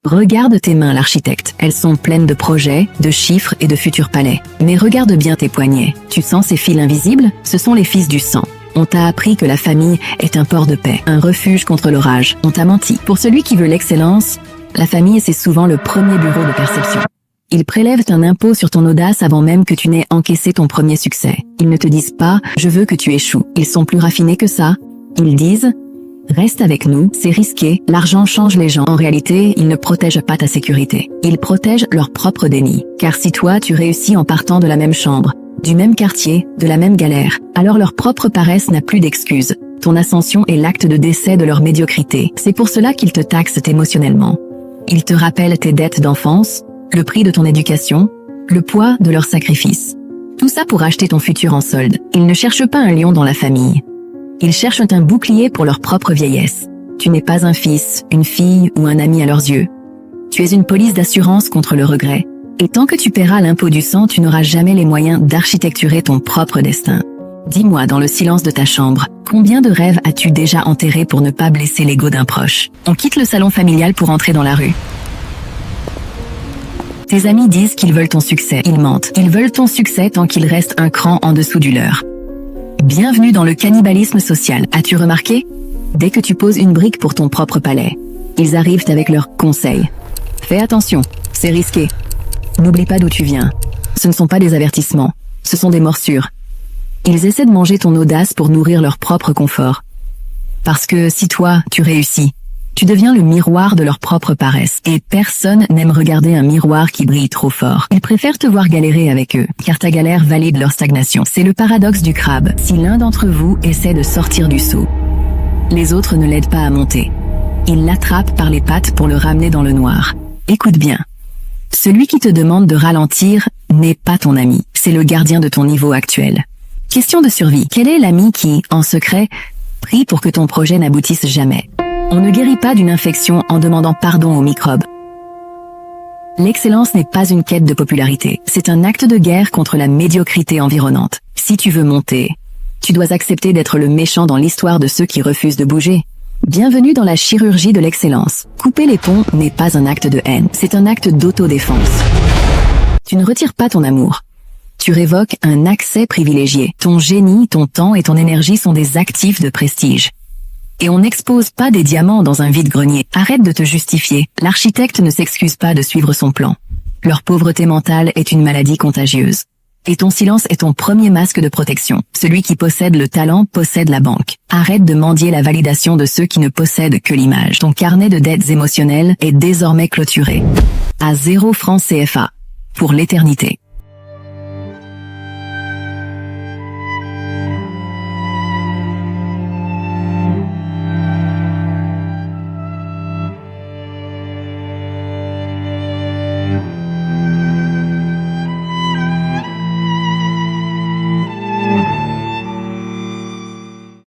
Regarde tes mains, l'architecte. Elles sont pleines de projets, de chiffres et de futurs palais. Mais regarde bien tes poignets. Tu sens ces fils invisibles? Ce sont les fils du sang. On t'a appris que la famille est un port de paix, un refuge contre l'orage. On t'a menti. Pour celui qui veut l'excellence, la famille, c'est souvent le premier bureau de perception. Ils prélèvent un impôt sur ton audace avant même que tu n'aies encaissé ton premier succès. Ils ne te disent pas « je veux que tu échoues ». Ils sont plus raffinés que ça. Ils disent « reste avec nous, c'est risqué, l'argent change les gens ». En réalité, ils ne protègent pas ta sécurité. Ils protègent leur propre déni. Car si toi, tu réussis en partant de la même chambre, du même quartier, de la même galère, alors leur propre paresse n'a plus d'excuses. Ton ascension est l'acte de décès de leur médiocrité. C'est pour cela qu'ils te taxent émotionnellement. Ils te rappellent tes dettes d'enfance, le prix de ton éducation, le poids de leurs sacrifices. Tout ça pour acheter ton futur en solde. Ils ne cherchent pas un lion dans la famille. Ils cherchent un bouclier pour leur propre vieillesse. Tu n'es pas un fils, une fille ou un ami à leurs yeux. Tu es une police d'assurance contre le regret. Et tant que tu paieras l'impôt du sang, tu n'auras jamais les moyens d'architecturer ton propre destin. Dis-moi, dans le silence de ta chambre, combien de rêves as-tu déjà enterrés pour ne pas blesser l'ego d'un proche? On quitte le salon familial pour entrer dans la rue. Tes amis disent qu'ils veulent ton succès. Ils mentent. Ils veulent ton succès tant qu'il reste un cran en dessous du leur. Bienvenue dans le cannibalisme social. As-tu remarqué? Dès que tu poses une brique pour ton propre palais, ils arrivent avec leurs conseils. Fais attention, c'est risqué. N'oublie pas d'où tu viens. Ce ne sont pas des avertissements, ce sont des morsures. Ils essaient de manger ton audace pour nourrir leur propre confort. Parce que si toi, tu réussis, tu deviens le miroir de leur propre paresse. Et personne n'aime regarder un miroir qui brille trop fort. Ils préfèrent te voir galérer avec eux, car ta galère valide leur stagnation. C'est le paradoxe du crabe. Si l'un d'entre vous essaie de sortir du seau, les autres ne l'aident pas à monter. Ils l'attrapent par les pattes pour le ramener dans le noir. Écoute bien. Celui qui te demande de ralentir n'est pas ton ami. C'est le gardien de ton niveau actuel. Question de survie. Quel est l'ami qui, en secret, prie pour que ton projet n'aboutisse jamais? On ne guérit pas d'une infection en demandant pardon aux microbes. L'excellence n'est pas une quête de popularité, c'est un acte de guerre contre la médiocrité environnante. Si tu veux monter, tu dois accepter d'être le méchant dans l'histoire de ceux qui refusent de bouger. Bienvenue dans la chirurgie de l'excellence. Couper les ponts n'est pas un acte de haine, c'est un acte d'autodéfense. Tu ne retires pas ton amour. Tu révoques un accès privilégié. Ton génie, ton temps et ton énergie sont des actifs de prestige. Et on n'expose pas des diamants dans un vide-grenier. Arrête de te justifier. L'architecte ne s'excuse pas de suivre son plan. Leur pauvreté mentale est une maladie contagieuse. Et ton silence est ton premier masque de protection. Celui qui possède le talent possède la banque. Arrête de mendier la validation de ceux qui ne possèdent que l'image. Ton carnet de dettes émotionnelles est désormais clôturé. À 0 francs CFA. Pour l'éternité.